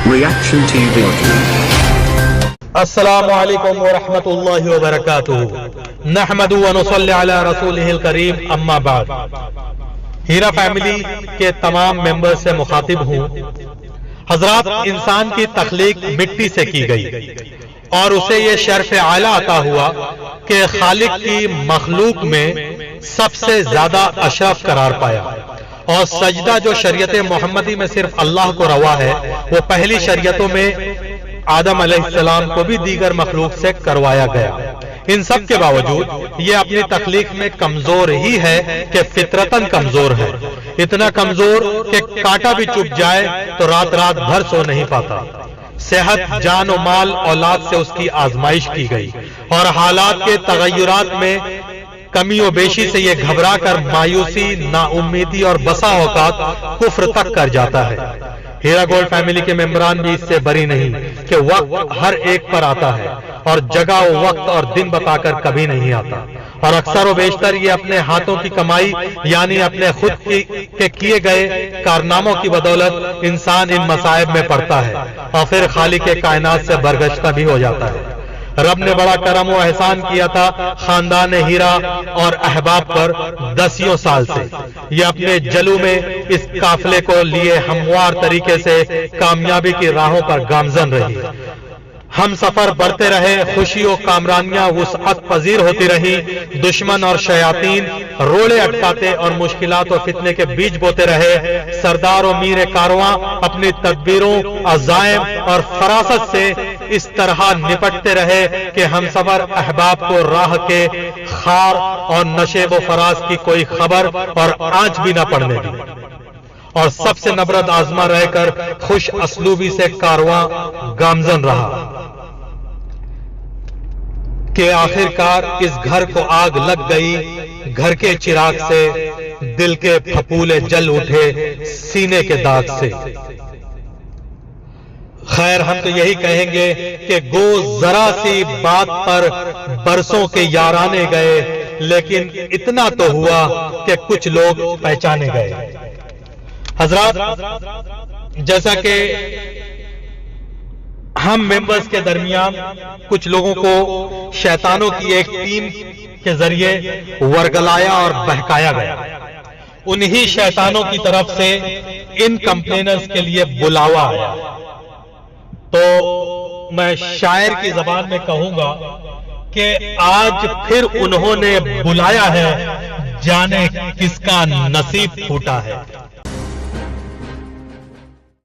Reaction TV. السلام علیکم ورحمۃ اللہ وبرکاتہ نحمد و نصلی علی رسولہ الکریم اما بعد. ہیرا فیملی کے تمام ممبر سے مخاطب ہوں. حضرات، انسان کی تخلیق مٹی سے کی گئی اور اسے یہ شرف اعلیٰ عطا ہوا کہ خالق کی مخلوق میں سب سے زیادہ اشرف قرار پایا، اور سجدہ جو شریعت محمدی میں صرف اللہ کو روا ہے، وہ پہلی شریعتوں میں آدم علیہ السلام کو بھی دیگر مخلوق سے کروایا گیا. ان سب کے باوجود یہ اپنی تخلیق میں کمزور ہی ہے کہ فطرتاً کمزور ہے، اتنا کمزور کہ کانٹا بھی چپ جائے تو رات رات بھر سو نہیں پاتا. صحت، جان و مال، اولاد سے اس کی آزمائش کی گئی، اور حالات کے تغیرات میں کمی و بیشی سے یہ گھبرا کر مایوسی، نا امیدی اور بسا اوقات کفر تک کر جاتا ہے. ہیرا گولڈ فیملی کے ممبران بھی اس سے بری نہیں کہ وقت ہر ایک پر آتا ہے، اور جگہ و وقت اور دن بتا کر کبھی نہیں آتا، اور اکثر و بیشتر یہ اپنے ہاتھوں کی کمائی یعنی اپنے خود کے کیے گئے کارناموں کی بدولت انسان ان مصائب میں پڑتا ہے، اور پھر خالق کائنات سے برگشتہ بھی ہو جاتا ہے. رب نے بڑا کرم و احسان کیا تھا خاندان ہیرا اور احباب پر 10 سال سے. یہ اپنے جلو میں اس قافلے کو لیے ہموار طریقے سے کامیابی کی راہوں پر گامزن رہی. ہم سفر بڑھتے رہے، خوشی و کامرانیاں وسعت پذیر ہوتی رہی. دشمن اور شیاطین روڑے اٹکاتے اور مشکلات و فتنے کے بیج بوتے رہے. سردار و میر کارواں اپنی تدبیروں، عزائم اور فراست سے اس طرح نپٹتے رہے کہ ہم سفر احباب کو راہ کے خار اور نشیب و فراز کی کوئی خبر اور آنچ بھی نہ پڑنے دی، اور سب سے نبرد آزما رہ کر خوش اسلوبی سے کارواں گامزن رہا کہ آخر کار اس گھر کو آگ لگ گئی. گھر کے چراغ سے دل کے پھپولے جل اٹھے سینے کے داغ سے. خیر، ہم تو یہی کہیں گے کہ گو ذرا سی بات پر برسوں کے یارانے گئے، لیکن اتنا تو ہوا کہ کچھ لوگ پہچانے گئے. حضرات، جیسا کہ ہم ممبرز کے درمیان کچھ لوگوں کو شیطانوں کی ایک ٹیم کے ذریعے ورگلایا اور بہکایا گیا، انہی شیطانوں کی طرف سے ان کمپلینرز کے لیے بلاوا آیا. تو میں شاعر کی زبان میں کہوں گا کہ آج پھر انہوں نے بلایا ہے، جانے کس کا نصیب پھوٹا ہے.